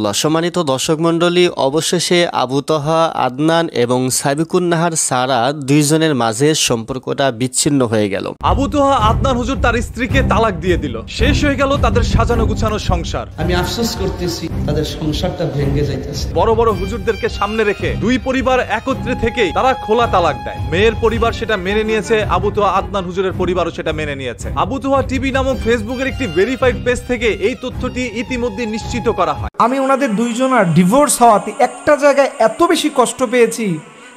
সম্মানিত দর্শক মণ্ডলী, অবশেষে আবু তহা আদনান এবং সাবিকুন নাহার সারা দুইজনের মাঝে সম্পর্কটা বিচ্ছিন্ন হয়ে গেল। আবু তহা আদনান হুজুর তার স্ত্রীকে তালাক দিয়ে দিল। শেষ হয়ে গেল তাদের সাজানো গুছানো সংসার। আমি আফসোস করতেছি তাদের সংসারটা ভেঙে যাইতেছে। বড় বড় হুজুরদেরকে সামনে রেখে দুই পরিবার একত্রে থেকেই তারা খোলা তালাক দেয়। মেয়ের পরিবার সেটা মেনে নিয়েছে, আবু তহা আদনান হুজুরের পরিবারও সেটা মেনে নিয়েছে। আবু তহা টিভি নামক ফেসবুকের একটি ভেরিফাইড পেজ থেকে এই তথ্যটি ইতিমধ্যে নিশ্চিত করা হয়। আমি ওনাদের দুইজনার ডিভোর্স হওয়াতে একটা জায়গায় এত বেশি কষ্ট পেয়েছি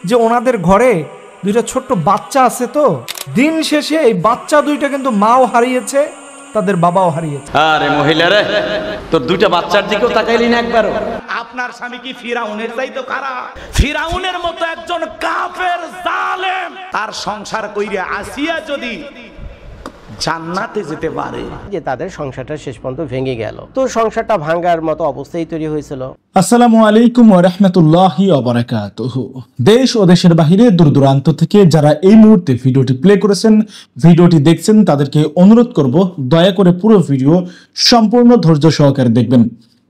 যে ওনাদের ঘরে দুইটা ছোট্ট বাচ্চা আছে, তো দিন শেষে এই বাচ্চা দুইটা কিন্তু মাও হারিয়েছে, তাদের বাবাও হারিয়েছে। আরে মহিলা রে, তোর দুইটা বাচ্চার দিকেও তাকাইলি না একবারও? আপনার স্বামী কি ফিরাউনের চাইতো খারাপ? ফিরাউনের মতো একজন কাফের জালেম তার সংসার কইরা আসিয়া যদি জান্নাতে যেতে পারে, যে তাদের সংসারটা শেষ পর্যন্ত ভেঙে গেল। তো সংসারটা ভাঙার মতো অবস্থাই তৈরি হয়েছিল। আসসালামু আলাইকুম ওয়া রাহমাতুল্লাহি ওয়া বারাকাতুহু। দেশ ও দেশের বাইরে দূর দূরান্ত থেকে যারা এই মুহূর্তে ভিডিওটি প্লে করেছেন, ভিডিওটি দেখছেন, তাদেরকে অনুরোধ করব দয়া করে পুরো ভিডিও সম্পূর্ণ ধৈর্য সহকারে দেখবেন।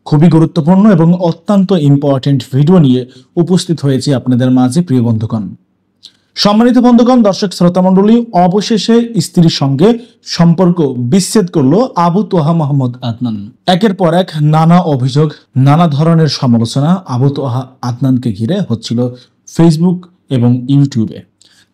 খুবই গুরুত্বপূর্ণ এবং অত্যন্ত ইম্পর্টেন্ট ভিডিও নিয়ে উপস্থিত হয়েছে আপনাদের মাঝে প্রিয় বন্ধুগণ। সম্মানিত বন্ধুগণ, দর্শক শ্রোতা মণ্ডলী, অবশেষে স্ত্রীর সঙ্গে সম্পর্ক বিচ্ছেদ করলো আবু তহা মোহাম্মদ আদনান। একের পর এক নানা অভিযোগ, নানা ধরনের সমালোচনা আবু তহা আদনানকে ঘিরে হচ্ছিল ফেসবুক এবং ইউটিউবে।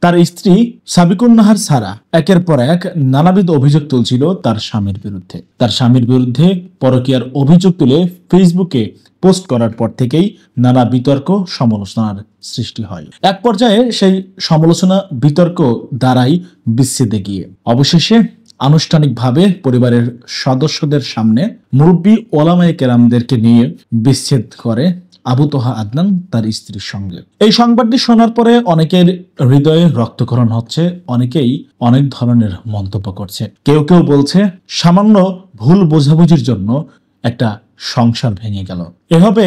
তার স্ত্রী সাবিকুন নাহার সারা একের পর এক নানাবিধ অভিযোগ তুলছিল তার স্বামীর বিরুদ্ধে। তার স্বামীর বিরুদ্ধে পরকীয়ার অভিযোগ তুলে ফেসবুকে পোস্ট করার পর থেকেই নানা বিতর্ক সমালোচনার সৃষ্টি হয়। এক পর্যায়ে সেই সমালোচনা বিতর্ক দ্বারাই বিচ্ছেদে গিয়ে অবশেষে আনুষ্ঠানিকভাবে পরিবারের সদস্যদের সামনে মুরব্বী ওলামায়ে কেরামদেরকে নিয়ে বিচ্ছেদ করে আবু তহা আদনান তার স্ত্রীর সঙ্গে। এই সংবাদটি শোনার পরে অনেকের হৃদয়ে রক্তক্ষরণ হচ্ছে, অনেকেই অনেক ধরনের মন্তব্য করছে। কেউ কেউ বলছে সামান্য ভুল বোঝাবুঝির জন্য একটা সংসার ভেঙে গেল। এভাবে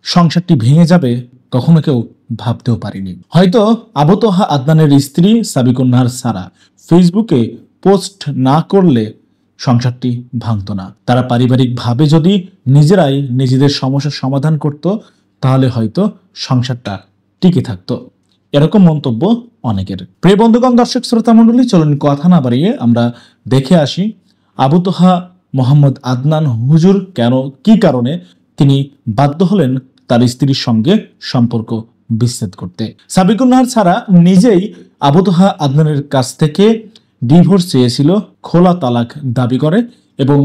সংসারটি ভেঙে যাবে কখনো কেউ ভাবতেও পারেনি। হয়তো আবু তহা আদনানের স্ত্রী সাবিকুন নাহার সারা ফেসবুকে পোস্ট না করলে সংসারটি ভাঙত না। তারা পারিবারিকভাবে যদি নিজেরাই নিজেদের সমস্যার সমাধান করত, তাহলে হয়তো সংসারটা টিকে থাকতো। এরকম মন্তব্য অনেকের। প্রিয় বন্ধুগণ, দর্শক শ্রোতা মণ্ডলী, চলুন কথা না বাড়িয়ে আমরা দেখে আসি আবু তহা মোহাম্মদ আদনান হুজুর কি কারণে তিনি বাধ্য হলেন তার স্ত্রীর সঙ্গে সম্পর্ক বিচ্ছেদ করতে। সাবিকুন নাহার ছাড়া নিজেই আবু তহা আদনানের কাছ থেকে ডিভোর্স চেয়েছিল, খোলা তালাক দাবি করে এবং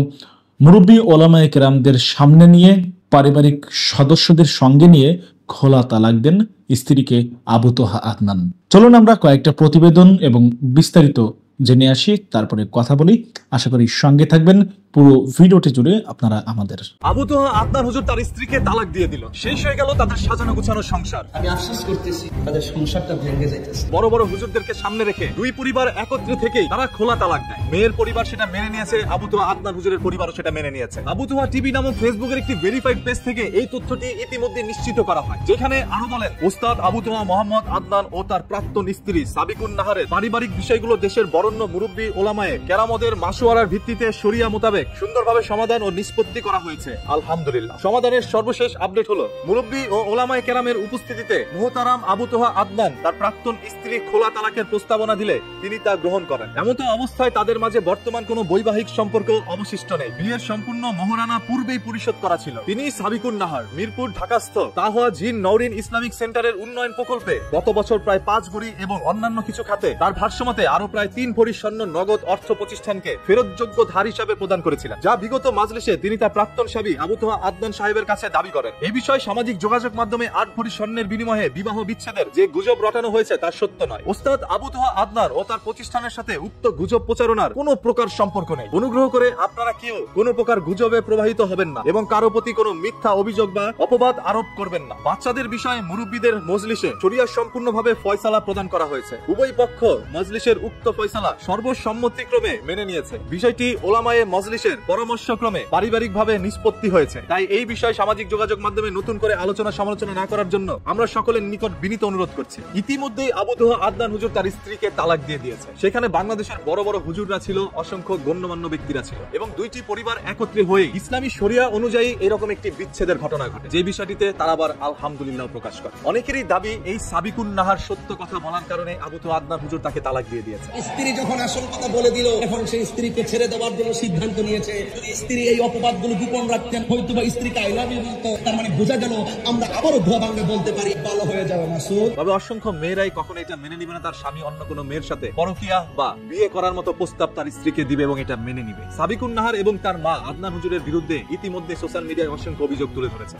মুরব্বী ওলামায়ে কেরামদের সামনে নিয়ে পারিবারিক সদস্যদের সঙ্গে নিয়ে খোলা তালাক দেন স্ত্রীকে আবু তহা আদনান। চলুন আমরা কয়েকটা প্রতিবেদন এবং বিস্তারিত জেনে আসি, তারপরে কথা বলি। আশা করি সঙ্গে থাকবেন পুরো ভিডিওটি জুড়ে আপনারা আমাদের। আবু তহা আদনান হুজুর তার স্ত্রীকে তালাক দিয়ে দিল। শেষ হয়ে গেল তাদের সাজানো গুছানো সংসার। আমি আফসোস করতেছি তাদের সংসারটা ভেঙে যাইতেছে। বড় বড় হুজুরদেরকে সামনে রেখে দুই পরিবার একত্রে থেকেই তারা খোলা তালাক দেয়। মেয়ের পরিবার সেটা মেনে নিয়েছে, আবু তহা আদনান হুজুরের পরিবারও সেটা মেনে নিয়েছে। আবু তহা টিভি নামক ফেসবুকের একটি ভেরিফাইড পেজ থেকে এই তথ্যটি ইতিমধ্যে নিশ্চিত করা হয়, যেখানে আরো বলেন ওস্তাদ আবু তহা মোহাম্মদ আদনান ও তার প্রাক্তন স্ত্রী সাবিকুন নাহারের পারিবারিক বিষয়গুলো দেশের বরেণ্য মুরব্বী ওলামায়ে কেরামদের মাসওয়ারার ভিত্তিতে শরিয়া মোতাবেক সুন্দরভাবে সমাধান ও নিষ্পত্তি করা হয়েছে। আলহামদুলিল্লাহ। সমাধানের সর্বশেষ আপডেট হলো মুরব্বী ও ওলামায়ে কেরামের উপস্থিতিতে মুহতারাম আবু তহা আদনান তার প্রাক্তন স্ত্রী খোলা তালাকের প্রস্তাবনা দিলে তিনি তা গ্রহণ করেন। এমতো অবস্থায় তাদের মাঝে বর্তমান কোনো বৈবাহিক সম্পর্ক অবশিষ্ট নেই। বিয়ের সম্পূর্ণ মোহরানা পূর্বেই পরিশোধ করা ছিল। তিনি সাবিকুন নাহার মিরপুর ঢাকাস্থ তাহওয়া জিন নওরিন ইসলামিক সেন্টারের উন্নয়ন প্রকল্পে গত বছর প্রায় 5 ভরি এবং অন্যান্য কিছু খাতে তার ভাষ্যমতে আরো প্রায় 3 ভরি স্বর্ণ নগদ অর্থ প্রতিষ্ঠানকে ফেরতযোগ্য ধার হিসাবে প্রদান করেছিলেন, যা বিগত মাজলিসে তিনি তার প্রাক্তন স্বামী আবু তহা আদনান সাহেবের কাছে দাবি করেন। এই বিষয়ে সামাজিক যোগাযোগ মাধ্যমে 8 ভরি স্বর্ণের বিনিময়ে বিবাহ বিচ্ছেদের যে গুজব রটানো হয়েছে তা সত্য নয়। ওস্তাদ আবু তহা আদনান ও তার প্রতিষ্ঠানের সাথে উক্ত গুজব প্রচারণার কোনো প্রকার সম্পর্ক নেই। অনুগ্রহ করে আপনারা কেউ কোনো প্রকার গুজবে প্রবাহিত হবেন না এবং কারো প্রতি কোনো মিথ্যা অভিযোগ বা অপবাদ আরোপ করবেন না। বাচ্চাদের বিষয়ে মুরব্বীদের মজলিসে শরিয়া সম্পূর্ণভাবে ফয়সালা প্রদান করা হয়েছে। উভয় পক্ষ মজলিসের উক্ত ফয়সালা মাসালা সর্বসম্মতিক্রমে মেনে নিয়েছে। বিষয়টি ওলামায়ে মজলিসের পরামর্শক্রমে পারিবারিকভাবে নিষ্পত্তি হয়েছে। তাই এই বিষয়ে সামাজিক যোগাযোগ মাধ্যমে নতুন করে আলোচনা সমালোচনা না করার জন্য আমরা সকলের নিকট বিনীত অনুরোধ করছি। ইতিমধ্যেই আবু তোহা আদনান হুজুর তার স্ত্রীকে তালাক দিয়ে দিয়েছে। সেখানে বাংলাদেশের বড় বড় হুজুররা ছিল, অসংখ্য গণ্যমান্য ব্যক্তিরা ছিল এবং দুইটি পরিবার একত্রে হয়ে ইসলামী শরিয়া অনুযায়ী এরকম একটি বিচ্ছেদের ঘটনা ঘটে, যে বিষয়টিতে তারা আবার আলহামদুলিল্লাহ প্রকাশ করে। অনেকেরই দাবি এই সাবিকুন নাহার সত্য কথা বলার কারণে আবু তোহা আদনান হুজুর তাকে তালাক দিয়ে দিয়েছে। স্ত্রী যখন আসল কথা বলে দিল, এখন সেই স্ত্রীকে ছেড়ে দেওয়ার জন্য সিদ্ধান্ত নিয়েছে। যদি স্ত্রী এই অপবাদগুলো গোপন রাখতেন, হয়তো বা স্ত্রীকে আই লাভ ইউ বলতো, তার মানে বোঝা গেল আমরা আবারও ধোয়া ভাঙলে বলতে পারি ভালো হয়ে যাবে মাসুদ। তবে অসংখ্য মেয়েরাই কখনো এটা মেনে নিবে না তার স্বামী অন্য কোনো মেয়ের সাথে পরকীয়া বা বিয়ে করার মতো প্রস্তাব তার স্ত্রীকে দিবে এবং এটা মেনে নিবে। সাবিকুন নাহার এবং তার মা আদনান হুজুরের বিরুদ্ধে ইতিমধ্যে সোশ্যাল মিডিয়ায় অসংখ্য অভিযোগ তুলে ধরেছে।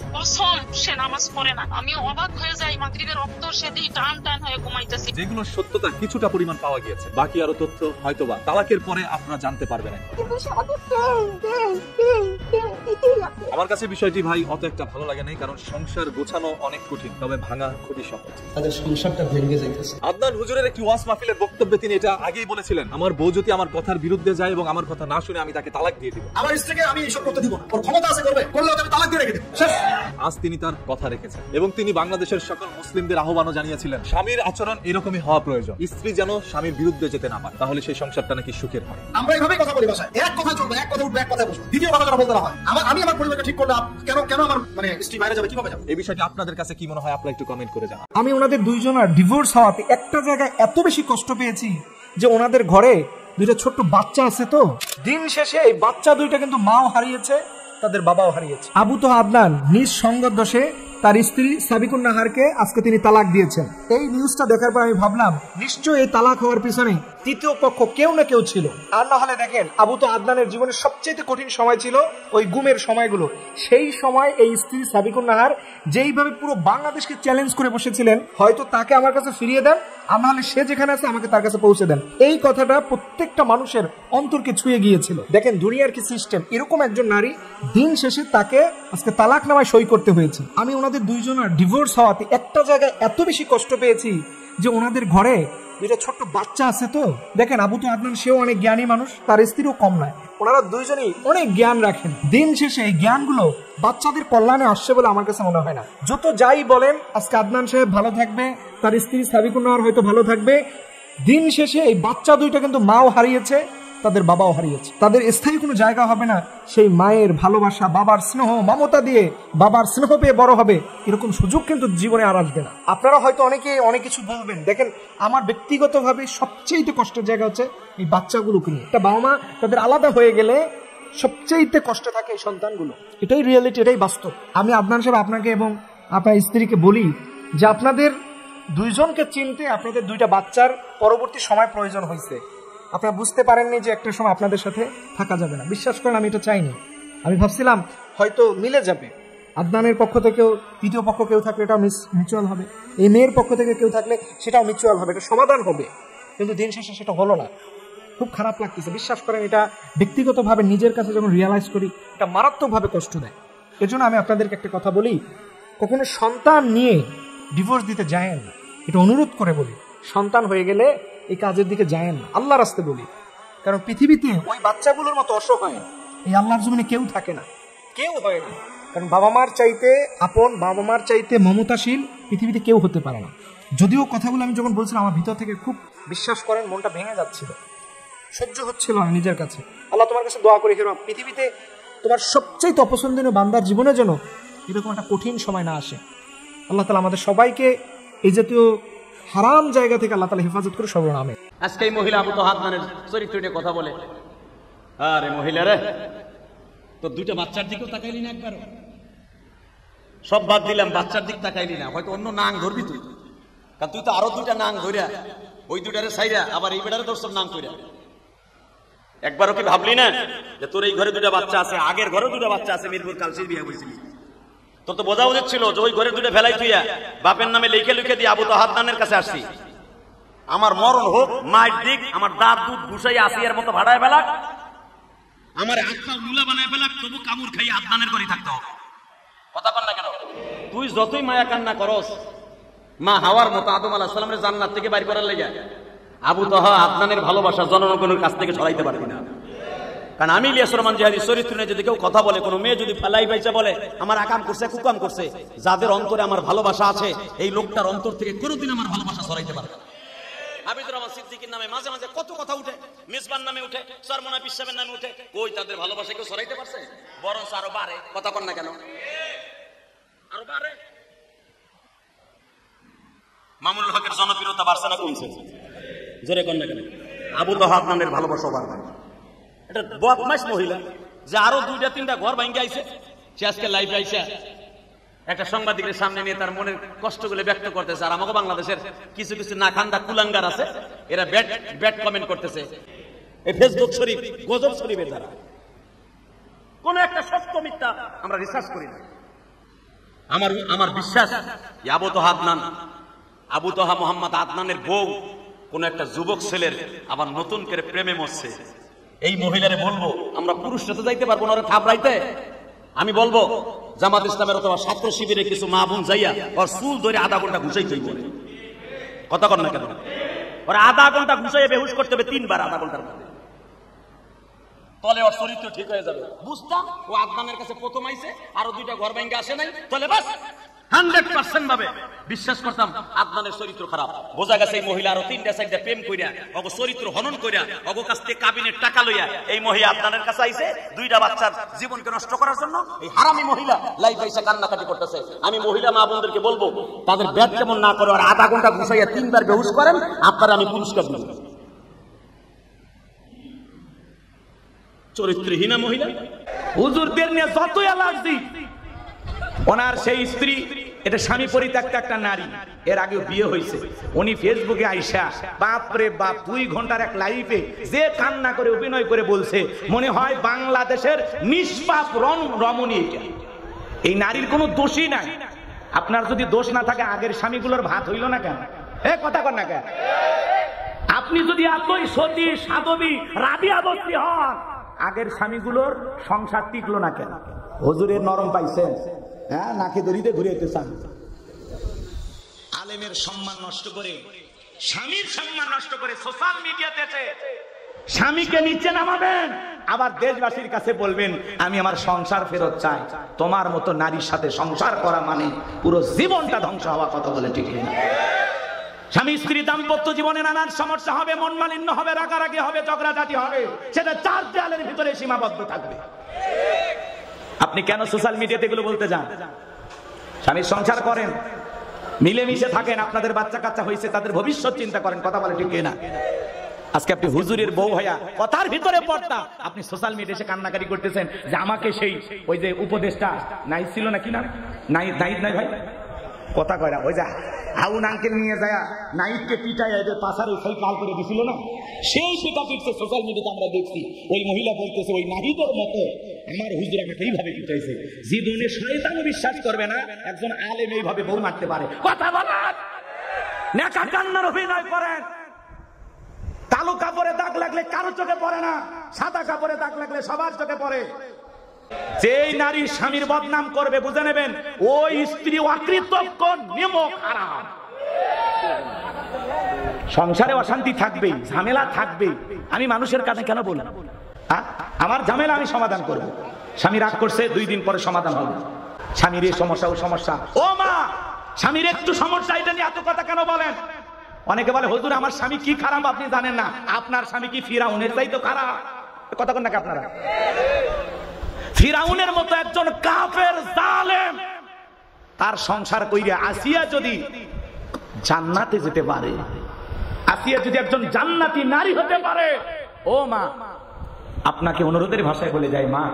সে নামাজ পড়ে না, আমি অবাক হয়ে যাই, মাগরিবের রক্ত সেদিন টান টান হয়ে ঘুমাইতেছি। যেগুলো সত্যতা কিছুটা পরিমাণ পাওয়া গিয়েছে, বাকি আরো তথ্য হয়তোবা তালাকের পরে আপনারা জানতে পারবেন। আমার কাছে বিষয়টি ভাই অত একটা ভালো লাগে নাই, কারণ সংসার গোছানো অনেক কঠিন, তবে ভাঙা খুবই সহজ। তাদের সংসারটা ভেঙে যাইতেছে। আদনান হুজুরের একটি ওয়াজ মাহফিলের বক্তব্যে তিনি এটা আগেই বলেছিলেন, আমার বউ যদি আমার কথার বিরুদ্ধে যায় এবং আমার কথা না শুনে আমি তাকে তালাক দিয়ে দিব। আমার স্ত্রীকে আমি এইসব করতে দিব না, ওর ক্ষমতা আছে করবে, করলে আমি তালাক দিয়ে রেখে দেব। আজ তিনি তার কথা রেখেছেন এবং তিনি বাংলাদেশের সকল মুসলিমদের আহ্বানও জানিয়েছিলেন স্বামীর আচরণ এরকমই হওয়া প্রয়োজন। স্ত্রী যেন স্বামীর বিরুদ্ধে যেতে না পারে, তাহলে সেই সংসারটা নাকি সুখের হয়। আমরা এইভাবেই কথা বলি বাসায়, এক কথা চলবে, এক কথা উঠবে, এক কথা বসবে, দ্বিতীয় কথা বলতে না হয়। আমি আমার পরিবারকে ঠিক করলাম, কেন আমার মানে স্ত্রী বাইরে যাবে, কিভাবে যাবে? এই বিষয়টি আপনাদের কাছে কি মনে হয় আপনারা একটু কমেন্ট করে জানান। আমি ওনাদের দুইজনের ডিভোর্স হওয়াতে একটা জায়গায় এত বেশি কষ্ট পেয়েছি যে ওনাদের ঘরে দুইটা ছোট্ট বাচ্চা আছে। তো দিন শেষে এই বাচ্চা দুইটা কিন্তু মাও হারিয়েছে, তাদের বাবাও হারিয়েছে। আবু তোহা আদনান নিজ সঙ্গত দোষে তার স্ত্রী সাবিকুন নাহারকে আজকে তিনি তালাক দিয়েছেন। এই নিউজটা দেখার পর আমি ভাবলাম নিশ্চয়ই এই তালাক হওয়ার পিছনে তৃতীয় পক্ষ কেউ না কেউ ছিল। আর না হলে দেখেন, আবু তোহা আদনানের জীবনের সবচেয়ে কঠিন সময় ছিল ওই গুমের সময়গুলো। সেই সময় এই স্ত্রী সাবিকুন নাহার যেইভাবে পুরো বাংলাদেশকে চ্যালেঞ্জ করে বসেছিলেন, হয়তো তাকে আমার কাছে ফিরিয়ে দেন, আর নাহলে সে যেখানে আছে আমাকে তার কাছে পৌঁছে দেন। এই কথাটা প্রত্যেকটা মানুষের অন্তরকে ছুঁয়ে গিয়েছিল। দেখেন দুনিয়ার কি সিস্টেম, এরকম একজন নারী দিন শেষে তাকে আজকে তালাকনামায় সই করতে হয়েছে। আমি ওনাদের দুইজনের ডিভোর্স হওয়াতে একটা জায়গায় এত বেশি কষ্ট পেয়েছি যে ওনাদের ঘরে দুইটা ছোট্ট বাচ্চা আছে। তো দেখেন আবু তোহা আদনান সেও অনেক জ্ঞানী মানুষ, তার স্ত্রীও কম নয়, ওনারা দুইজনই অনেক জ্ঞান রাখেন। দিন শেষে এই জ্ঞানগুলো বাচ্চাদের কল্যাণে আসছে বলে আমার কাছে মনে হয় না। যত যাই বলেন, আজকে আদনান সাহেব ভালো থাকবে, তার স্ত্রী সাবিকুন নাহার হয়তো ভালো থাকবে, দিন শেষে এই বাচ্চা দুইটা কিন্তু মাও হারিয়েছে, তাদের বাবাও হারিয়েছে। তাদের স্থায়ী কোনো জায়গা হবে না সেই মায়ের ভালোবাসা, বাবার স্নেহ মমতা দিয়ে বাবার স্নেহ পেয়ে বড় হবে, এরকম সুযোগ কিন্তু জীবনে আর আসবে না। আপনারা হয়তো অনেকে অনেক কিছু বলবেন, দেখেন আমার ব্যক্তিগতভাবে সবচেয়ে কষ্টের জায়গা হচ্ছে এই বাচ্চাগুলোকে নিয়ে। একটা বাবা মা তাদের আলাদা হয়ে গেলে সবচেয়ে কষ্টে থাকে এই সন্তানগুলো। এটাই রিয়েলিটি, এটাই বাস্তব। আমি আদনান সাহেব আপনাকে এবং আপনার স্ত্রীকে বলি যে আপনাদের দুইজনকে চিনতে আপনাদের দুইটা বাচ্চার পরবর্তী সময় প্রয়োজন হয়েছে। আপনারা বুঝতে পারেননি যে একটা সময় আপনাদের সাথে থাকা যাবে না। বিশ্বাস করেন আমি এটা চাইনি। আমি ভাবছিলাম হয়তো মিলে যাবে, আদনানের পক্ষ থেকেও তৃতীয় পক্ষ কেউ থাকলে এটাও মিউচুয়াল হবে, এই মেয়ের পক্ষ থেকে কেউ থাকলে সেটাও মিউচুয়াল হবে, এটা সমাধান হবে। কিন্তু দিন শেষে সেটা হলো না। খুব খারাপ লাগতেছে, বিশ্বাস করেন। এটা ব্যক্তিগতভাবে নিজের কাছে যখন রিয়ালাইজ করি, এটা মারাত্মকভাবে কষ্ট দেয়। এজন্য আমি আপনাদেরকে একটা কথা বলি, কখনো সন্তান নিয়ে ডিভোর্স দিতে যায়েন না, এটা অনুরোধ করে বলি। সন্তান হয়ে গেলে এই কাজের দিকে যায়েন না, আল্লাহর রাস্তায় বলি। কারণ পৃথিবীতে ওই বাচ্চাগুলোর মতো অসহায় এই আল্লাহর জমিনে কেউ থাকে না, কেউ হয় না। কারণ বাবা মার চাইতে আপন, বাবা মার চাইতে মমতাশীল পৃথিবীতে কেউ হতে পারে না। যদিও কথাগুলো আমি যখন বলছিলাম আমার ভিতর থেকে খুব, বিশ্বাস করেন, মনটা ভেঙে যাচ্ছিল, সহ্য হচ্ছিল না নিজের কাছে। আল্লাহ তোমার কাছে দোয়া করি, হেরো পৃথিবীতে তোমার সবচেয়ে অপছন্দনীয় বান্দার জীবনের জন্য এরকম একটা কঠিন সময় না আসে। আল্লাহ তাআলা আমাদের সবাইকে এই জাতীয় হারাম জায়গা থেকে আল্লাহ তাআলা হেফাজত করে সবার নামে। আজকে এই মহিলা আবু তোহা আদনানের চরিত্র নিয়ে কথা বলে, আরে মহিলা রে, তোর দুইটা বাচ্চার দিকেও তাকাইলি না একবারও? সব বাদ দিলাম, বাচ্চার দিক তাকাইলি না, হয়তো অন্য নাং ধরবি তুই, কারণ তুই তো আরো দুইটা নাং ধরিয়া ওই দুটারে সাইরা আবার এই বেটারে তোর সব নাং কইরা। একবারও কি ভাবলি না যে তোর এই ঘরে দুটা বাচ্চা আছে, আগের ঘরে দুটা বাচ্চা আছে, মিরপুর কালসির বিয়ে হয়েছিলি, তোর তো বোঝা উচিত ছিল যে ওই ঘরে দুটো ফেলাই তুইয়া বাপের নামে লিখে লিখে দিয়ে আবু তোহা আদনানের কাছে আসছি, আমার মরণ হোক, মায়ের দিক, আমার দাঁত দুধ ঘুষাই আসিয়ার মতো ভাড়ায় ফেলাক, আমার হাতটা মুলা বানায় ফেলাক, তবু কামড় খাই আদনানের ঘরে থাকতে হবে। কথা বল না কেন? তুই যতই মায়া কান্না করস, মা হাওয়ার মতো আদম আলাইহিস সালামের জান্নাত থেকে বাইর করার লেগে আবু তাহা আদনানের ভালোবাসা জনগণের কাছ থেকে সরাইতে পারবি না। কারণ আমি ইলিয়াস রহমান জিহাদির চরিত্র নিয়ে যদি কেউ কথা বলে, কোনো মেয়ে যদি ফেলাই পাইছে বলে আমার আকাম করছে কুকাম করছে, যাদের অন্তরে আমার ভালোবাসা আছে এই লোকটার অন্তর থেকে কোনোদিন আমার ভালোবাসা সরাইতে পারবে না। হাবিবুর রহমান সিদ্দিকীর নামে মাঝে মাঝে কত কথা উঠে, মেজবান নামে উঠে, সরমনা পিসাবের নামে উঠে, কই তাদের ভালোবাসা কেউ সরাইতে পারছে? বরঞ্চ আরো বাড়ে। কথা কন না কেন? আরো বাড়ে। মামুনুল হকের জনপ্রিয়তা বাড়ছে না কমছে? জোরে কন না কেন? আবু তাহা আদনানের ভালোবাসা বাড়বে। এটা বদমাইশ মহিলা যে আরো 2-3টা ঘর ভাঙ্গে আইছে, সে আজকে লাইভে আইছে একটা সাংবাদিকের সামনে নিয়ে তার মনের কষ্টগুলো ব্যক্ত করতেছে। আর আমাকে বাংলাদেশের কিছু কিছু নাখান্দা কুলাঙ্গার আছে, এরা ব্যাড কমেন্ট করতেছে এই ফেসবুক শরীফ, গজব শরীফের দ্বারা। কোন একটা সত্য মিথ্যা আমরা রিসার্চ করি না। আমার বিশ্বাস আবু তাহা আদনান, আবু তাহা মোহাম্মদ আদনানের বউ কোন একটা যুবক ছেলের আবার নতুন করে প্রেমে মরছে। এই মহিলারে বলবো, আমরা পুরুষরা তো যাইতে পারবো না ওরা থাপড়াইতে। আমি বলবো জামাত ইসলামের অথবা ছাত্র শিবিরে কিছু মা বোন যাইয়া ওর চুল ধরে আধা ঘন্টা ঘুষাইতেই বলে। কথা কর না কেন? ওরা আধা ঘন্টা ঘুষাইয়ে বেহুশ করতে হবে 3 বার আধা ঘন্টার মধ্যে, তলে ওর চরিত্র ঠিক হয়ে যাবে। বুঝতাম ও আদনানের কাছে প্রথম আইছে, আরো 2টা ঘর ভাঙ্গে আসে নাই, তলে বাস 100% ভাবে বিশ্বাস করতাম আদনানের চরিত্র খারাপ। বোঝা গেছে এই মহিলা আরো 3টা-4টা প্রেম কইরা অগ চরিত্র হনন কইরা অগ কাছ থেকে কাবিনের টাকা লইয়া এই মহিলা আদনানের কাছে আইছে 2টা বাচ্চার জীবনকে নষ্ট করার জন্য। এই হারামি মহিলা লাইভ আইসা কান্নাকাটি করতেছে। আমি মহিলা মা বোনদেরকে বলবো তাদের ব্যাট কেমন না করে আর আধা ঘন্টা ঘুষাইয়া 3 বার বেহুশ করেন, আপনারা আমি পুরস্কার দিব। চরিত্রহীনা মহিলা। হুজুরদের নিয়ে যতই অ্যালার্জি, ওনার সেই স্ত্রী এটা স্বামী পরিত্যক্ত একটা নারী, এর আগেও বিয়ে হয়েছে। উনি ফেসবুকে আইসা বাপরে বাপ 2 ঘন্টার এক লাইভে যে কান্না করে অভিনয় করে বলছে, মনে হয় বাংলাদেশের নিষ্পাপ রমণী এটা। এই নারীর কোনো দোষই নাই। আপনার যদি দোষ না থাকে আগের স্বামীগুলোর ভাত হইল না কেন? কথা কর না কেন? আপনি যদি এতই সতী সাধবী রাবিয়া বস্তি হন, আগের স্বামীগুলোর সংসার টিকলো না কেন? হুজুরের নরম পাইছেন, হ্যাঁ, নাকি দড়িতে ঘুরে যেতে চান। আলেমের সম্মান নষ্ট করে, স্বামীর সম্মান নষ্ট করে সোশ্যাল মিডিয়াতে স্বামীকে নিচে নামাবেন, আবার দেশবাসীর কাছে বলবেন আমি আমার সংসার ফেরত চাই। তোমার মতো নারীর সাথে সংসার করা মানে পুরো জীবনটা ধ্বংস হওয়া। কথা বলে ঠিক না? স্বামী স্ত্রী দাম্পত্য জীবনে নানান সমস্যা হবে, মন মালিন্য হবে, রাগারাগি হবে, ঝগড়াঝাটি হবে, সেটা 4 দেয়ালের ভিতরে সীমাবদ্ধ থাকবে। আপনি কেন সোশ্যাল মিডিয়াতে এগুলো বলতে যান? স্বামীর সংসার করেন, মিলেমিশে থাকেন, আপনাদের বাচ্চা কাচ্চা হয়েছে, তাদের ভবিষ্যৎ চিন্তা করেন। কথা বলে ঠিক না? আজকে আপনি হুজুরের বউ হইয়া কথার ভিতরে পড়তা, আপনি সোশ্যাল মিডিয়ায় এসে কান্নাকারি করতেছেন যে আমাকে সেই ওই যে উপদেশটা নাই ছিল না, কি না নাইদ নাই ভাই কথা কয় না, ওই যে হাউন আঙ্কেল নিয়ে যায় নাইদকে পিটায় এদের পাশারে সেই কাল করে দিছিল না, সেই পিটা পিটছে সোশ্যাল মিডিয়াতে আমরা দেখছি। ওই মহিলা বলতেছে ওই নাহিদের মতো আমার হুজুর আমাকে এইভাবে পিটাইছে। জীবনে শয়তানও বিশ্বাস করবে না একজন আলেম এইভাবে বউ মারতে পারে। কথা বলার নেকা কান্নার অভিনয় করেন। কালো কাপড়ে দাগ লাগলে কারো চোখে পড়ে না, সাদা কাপড়ে দাগ লাগলে সবার চোখে পড়ে। যেই নারী স্বামীর বদনাম করবে বুঝে নেবেন ওই স্ত্রী অকৃতজ্ঞ, নিমক, হারাম। সংসারে অশান্তি থাকবেই, ঝামেলা থাকবেই। আমি মানুষের কাছে কেন বলি? আমার ঝামেলা আমি সমাধান করব। স্বামী রাগ করছে, 2 দিন পরে সমাধান হবে। স্বামীর এই সমস্যা ও সমস্যা, ও মা স্বামীর একটু সমস্যা, এটা নিয়ে এত কথা কেন বলেন? অনেকে বলে হুজুর আমার স্বামী কি খারাপ আপনি জানেন না। আপনার স্বামী কি ফিরাউনের চাইতে খারাপ? কথা কন নাকি আপনারা? ফিরাউনের মতো একজন কাফের জালেম তার সংসার কইরা আসিয়া যদি জান্নাতে যেতে পারে, আসিয়া যদি একজন জান্নাতি নারী হতে পারে, ও মা আপনাকে অনুরোধের ভাষায় বলে যায়, মা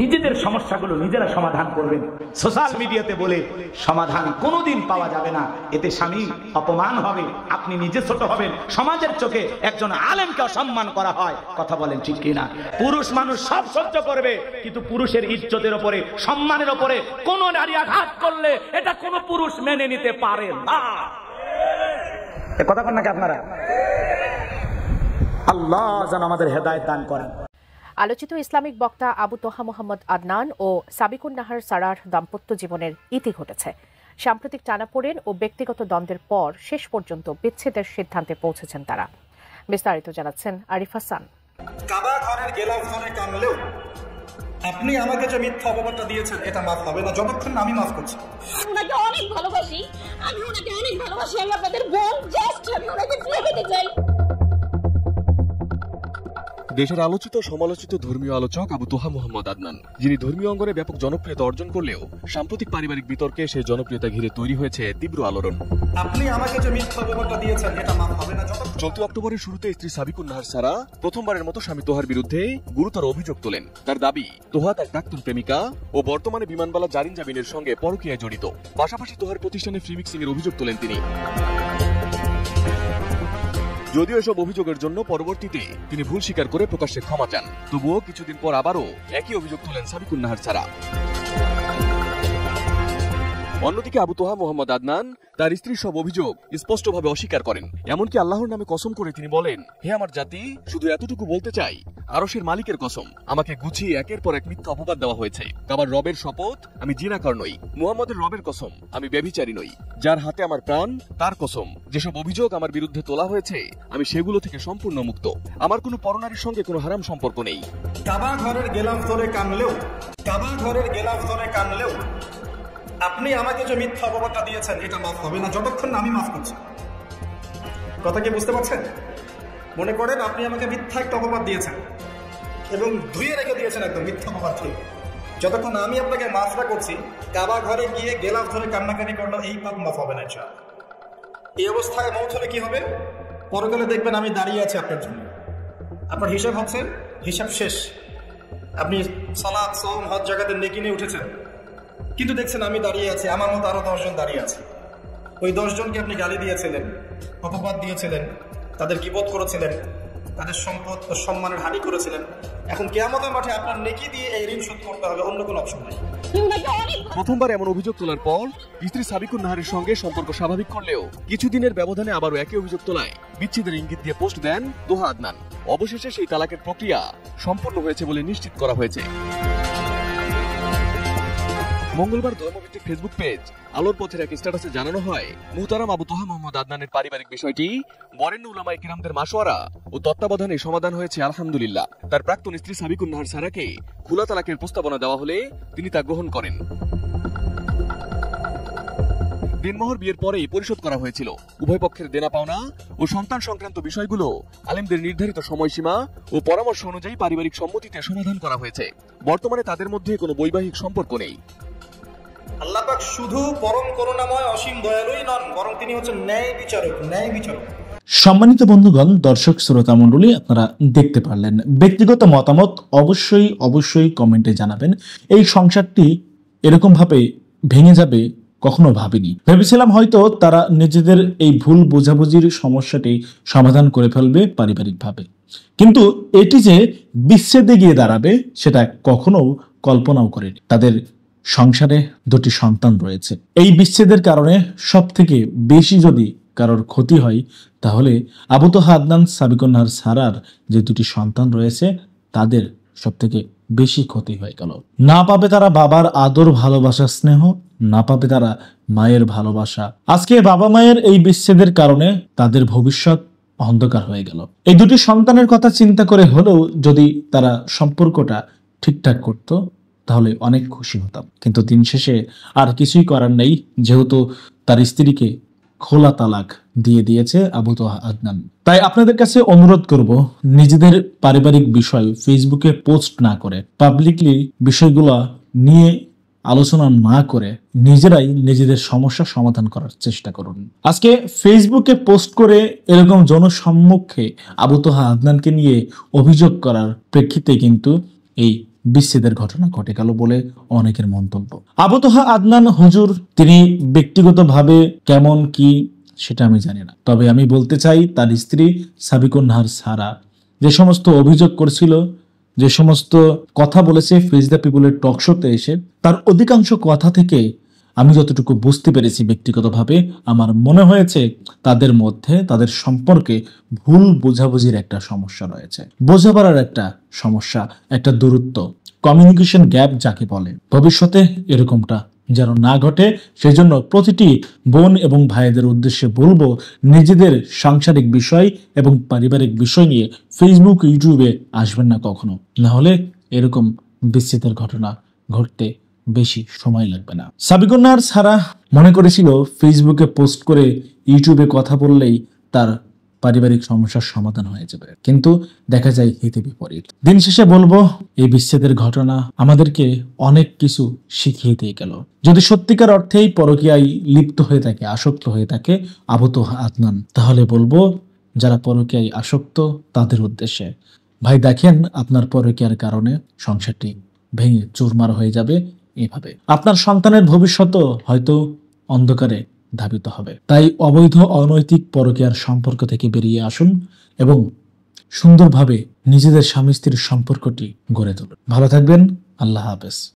নিজেদের সমস্যাগুলো নিজেরা সমাধান করবেন। সোশ্যাল মিডিয়াতে বলে সমাধান কোনোদিন পাওয়া যাবে না। এতে স্বামী অপমান হবে, আপনি নিজে ছোট হবেন, সমাজের চোখে একজন আলেমকে অসম্মান করা হয়। কথা বলেন ঠিক কিনা? পুরুষ মানুষ সব সহ্য করবে, কিন্তু পুরুষের ইজ্জতের উপরে, সম্মানের উপরে কোন নারী আঘাত করলে এটা কোন পুরুষ মেনে নিতে পারে না। কথা বলেন নাকি আপনারা? আল্লাহ যেন আমাদের হেদায়েত দান করেন। আলোচিত ইসলামিক বক্তা আবু তোহা মোহাম্মদ আদনান ও সাবিকুন নাহার সারার দাম্পত্য জীবনের ইতি ঘটেছে। সাম্প্রতিক টানাপোড়েন ও ব্যক্তিগত দ্বন্দ্বের পর শেষ পর্যন্ত বিচ্ছেদের সিদ্ধান্তে পৌঁছেছেন তারা। বিস্তারিত জানাচ্ছেন আরিফ হাসান। কাবা ঘরের গেলাফ ধরে কামলেও আপনি আমাকে যে মিথ্যা অপবাদটা দিয়েছেন এটা মাফ হবে না যতক্ষণ না আমি মাফ করছি। ওনাকে অনেক ভালোবাসি, আমি ওনাকে অনেক ভালোবাসি, আমি আপনাদের বোন, জাস্ট আমি ওনাকে ফিরে পেতে চাই। দেশের আলোচিত সমালোচিত ধর্মীয় আলোচক আবু তোহা মোহাম্মদ আদনান, যিনি ধর্মীয় অঙ্গনে ব্যাপক জনপ্রিয়তা অর্জন করলেও সাম্প্রতিক পারিবারিক বিতর্কে সেই জনপ্রিয়তা ঘিরে তৈরি হয়েছে তীব্র আলোড়ন। আপনি আমাকে যে মিথ্যা অপবাদটা দিয়েছেন এটা মাফ হবে না যতক্ষণ। চলতি অক্টোবরের শুরুতে স্ত্রী সাবিকুন নাহার সারা প্রথমবারের মতো স্বামী তোহার বিরুদ্ধে গুরুতর অভিযোগ তোলেন। তার দাবি, তোহা তার প্রাক্তন প্রেমিকা ও বর্তমানে বিমানবালা জারিন জামিনের সঙ্গে পরকীয়ায় জড়িত। পাশাপাশি তোহার প্রতিষ্ঠানে ফ্রি মিক্সিং এর অভিযোগ তোলেন তিনি। যদিও এসব অভিযোগের জন্য পরবর্তীতে তিনি ভুল স্বীকার করে প্রকাশ্যে ক্ষমা চান, তবুও কিছুদিন পর আবারও একই অভিযোগ তোলেন সাবিকুন নাহার সারা। অন্যদিকে আবু তোহা মোহাম্মদ আদনান তার স্ত্রীর সব অভিযোগ স্পষ্টভাবে অস্বীকার করেন। এমনকি আল্লাহর নামে কসম করে তিনি বলেন, হে আমার জাতি, শুধু এতটুকু বলতে চাই, আরশের মালিকের কসম, আমাকে গুছিয়ে একের পর এক মিথ্যা অপবাদ দেওয়া হয়েছে। কাবার রবের শপথ, আমি জিনাকার নই। মুহাম্মদের রবের কসম, আমি ব্যভিচারী নই। যার হাতে আমার প্রাণ, তার কসম, যেসব অভিযোগ আমার বিরুদ্ধে তোলা হয়েছে আমি সেগুলো থেকে সম্পূর্ণ মুক্ত। আমার কোনো পরনারীর সঙ্গে কোনো হারাম সম্পর্ক নেই। কাবা ঘরের গেলাফ ধরে কামলেও আপনি আমাকে যে মিথ্যা অপবাদটা দিয়েছেন এটা মাফ হবে না যতক্ষণ না আমি মাফ করছি। কথা কি বুঝতে পারছেন? মনে করেন আপনি আমাকে মিথ্যা একটা অপবাদ দিয়েছেন এবং ধুয়ে রেখে দিয়েছেন একদম মিথ্যা অপবাদ থেকে। যতক্ষণ আমি আপনাকে মাফ না করছি, কাবা ঘরে গিয়ে গেলাফ ধরে কান্নাকাটি করলো, এই পাপ মাফ হবে না ইনশাআল্লাহ। এই অবস্থায় মৌত হলে কি হবে? পরকালে দেখবেন আমি দাঁড়িয়ে আছি আপনার জন্য। আপনার হিসাব হচ্ছে, হিসাব শেষ। আপনি সালাত, সওম, হজ জাকাতে নেকি নিয়ে উঠেছেন, কিন্তু দেখছেন আমি দাঁড়িয়ে আছি, আমার মতো আরো 10 জন দাঁড়িয়ে আছে। ওই 10 জনকে আপনি গালি দিয়েছিলেন, অপবাদ দিয়েছিলেন, তাদের গীবত করেছিলেন, তাদের সম্পদ ও সম্মানের হানি করেছিলেন। এখন কিয়ামতের মাঠে আপনার নেকি দিয়ে এই ঋণ শোধ করতে হবে, অন্য কোনো অপশন নেই। প্রথমবার এমন অভিযোগ তোলার পর স্ত্রী সাবিকুন নাহারের সঙ্গে সম্পর্ক স্বাভাবিক করলেও কিছুদিনের ব্যবধানে আবারও একই অভিযোগ তোলায় বিচ্ছেদের ইঙ্গিত দিয়ে পোস্ট দেন তোহা আদনান। অবশেষে সেই তালাকের প্রক্রিয়া সম্পূর্ণ হয়েছে বলে নিশ্চিত করা হয়েছে। মঙ্গলবার ধর্মভিত্তিক ফেসবুক পেজ আলোর পথের এক স্ট্যাটাসে জানানো হয়, মুহতারাম আবু তোহা মোহাম্মদ আদনানের পারিবারিক বিষয়টি বরেণ্য উলামায়ে কিরামদের মাশওয়ারা ও তত্ত্বাবধানে সমাধান হয়েছে আলহামদুলিল্লাহ। তার প্রাক্তন স্ত্রী সাবিকুন নাহার সারাকে খোলা তালাকের প্রস্তাবনা দেওয়া হলে তিনি তা গ্রহণ করেন। দিনমোহর বিয়ের পরেই পরিশোধ করা হয়েছিল। উভয় পক্ষের দেনা পাওনা ও সন্তান সংক্রান্ত বিষয়গুলো আলেমদের নির্ধারিত সময়সীমা ও পরামর্শ অনুযায়ী পারিবারিক সম্মতিতে সমাধান করা হয়েছে। বর্তমানে তাদের মধ্যে কোনো বৈবাহিক সম্পর্ক নেই। আল্লাহ পাক শুধু পরম করুণাময় অসীম দয়ালুই নন, বরং তিনি হচ্ছেন ন্যায় বিচারক। সম্মানিত বন্ধুগণ, দর্শক শ্রোতা মণ্ডলী, আপনারা দেখতে পারলেন। ব্যক্তিগত মতামত অবশ্যই কমেন্টে জানাবেন। এই সংসারটি এরকম ভাবে ভেঙে যাবে কখনো ভাবিনি। ভেবেছিলাম হয়তো তারা নিজেদের এই ভুল বোঝাবুঝির সমস্যাটি সমাধান করে ফেলবে পারিবারিকভাবে, কিন্তু এটি যে বিচ্ছেদে গিয়ে দাঁড়াবে সেটা কখনো কল্পনাও করেনি। তাদের সংসারে 2টি সন্তান রয়েছে। এই বিচ্ছেদের কারণে সব থেকে বেশি যদি কারোর ক্ষতি হয় তাহলে আবু তোহা আদনান, সাবিকুন নাহার সারার যে 2টি সন্তান রয়েছে তাদের সব থেকে বেশি ক্ষতি হয়ে গেল। না পাবে তারা বাবার আদর, ভালোবাসা, স্নেহ, না পাবে তারা মায়ের ভালোবাসা। আজকে বাবা মায়ের এই বিচ্ছেদের কারণে তাদের ভবিষ্যৎ অন্ধকার হয়ে গেল। এই 2টি সন্তানের কথা চিন্তা করে হলেও যদি তারা সম্পর্কটা ঠিকঠাক করত তাহলে অনেক খুশি হতাম, কিন্তু দিন শেষে আর কিছুই করার নেই, যেহেতু তার স্ত্রীকে খোলা তালাক দিয়ে দিয়েছে আবু তোহা আদনান। তাই আপনাদের কাছে অনুরোধ করব, নিজেদের পারিবারিক বিষয় ফেসবুকে পোস্ট না করে, পাবলিকলি বিষয়গুলো নিয়ে আলোচনা না করে নিজেরাই নিজেদের সমস্যা সমাধান করার চেষ্টা করুন। আজকে ফেসবুকে পোস্ট করে এরকম জনসম্মুখে আবু তোহা আদনানকে নিয়ে অভিযোগ করার প্রেক্ষিতে কিন্তু এই বিচ্ছেদের ঘটনা ঘটে গেল বলে অনেকের মন্তব্য। আবু তোহা আদনান হুজুর তিনি ব্যক্তিগতভাবে কেমন কি সেটা আমি জানি না, তবে আমি বলতে চাই তার স্ত্রী সাবিকুন নাহার সারা যে সমস্ত অভিযোগ করছিল, যে সমস্ত কথা বলেছে ফেস দ্য পিপলের টক শোতে এসে, তার অধিকাংশ কথা থেকে আমি যতটুকু বুঝতে পেরেছি ব্যক্তিগতভাবে, আমার মনে হয়েছে তাদের মধ্যে, তাদের সম্পর্কে ভুল বোঝাবুঝির একটা সমস্যা রয়েছে, বোঝাপড়ার একটা সমস্যা, একটা দূরত্ব, কমিউনিকেশন গ্যাপ যাকে বলে। ভবিষ্যতে এরকমটা যেন না ঘটে, সেজন্য প্রতিটি বোন এবং ভাইদের উদ্দেশ্যে বলবো, নিজেদের সাংসারিক বিষয় এবং পারিবারিক বিষয় নিয়ে ফেসবুক, ইউটিউবে আসবেন না কখনো, না হলে এরকম বিচ্ছেদের ঘটনা ঘটতে বেশি সময় লাগবে না। সাবিকুন নাহার সারা মনে করেছিল ফেসবুকে পোস্ট করে ইউটিউবে কথা বললেই তার পারিবারিক সমস্যার সমাধান হয়ে যাবে, কিন্তু দেখা যায় হিতে বিপরীত। দিন শেষে বলবো, এই বিচ্ছেদের ঘটনা আমাদেরকে অনেক কিছু শিখিয়ে দিয়ে গেল। যদি সত্যিকার অর্থেই পরকীয়ায় লিপ্ত হয়ে থাকে, আসক্ত হয়ে থাকে আবু তোহা আদনান, তাহলে বলবো যারা পরকীয়ায় আসক্ত তাদের উদ্দেশ্যে, ভাই দেখেন আপনার পরকীয়ার কারণে সংসারটি ভেঙে চুরমার হয়ে যাবে। এভাবে আপনার সন্তানের ভবিষ্যৎও হয়তো অন্ধকারে ধাবিত হবে। তাই অবৈধ অনৈতিক পরকীয়ার সম্পর্ক থেকে বেরিয়ে আসুন এবং সুন্দরভাবে নিজেদের স্বামী স্ত্রীর সম্পর্কটি গড়ে তুলুন। ভালো থাকবেন। আল্লাহ হাফেজ।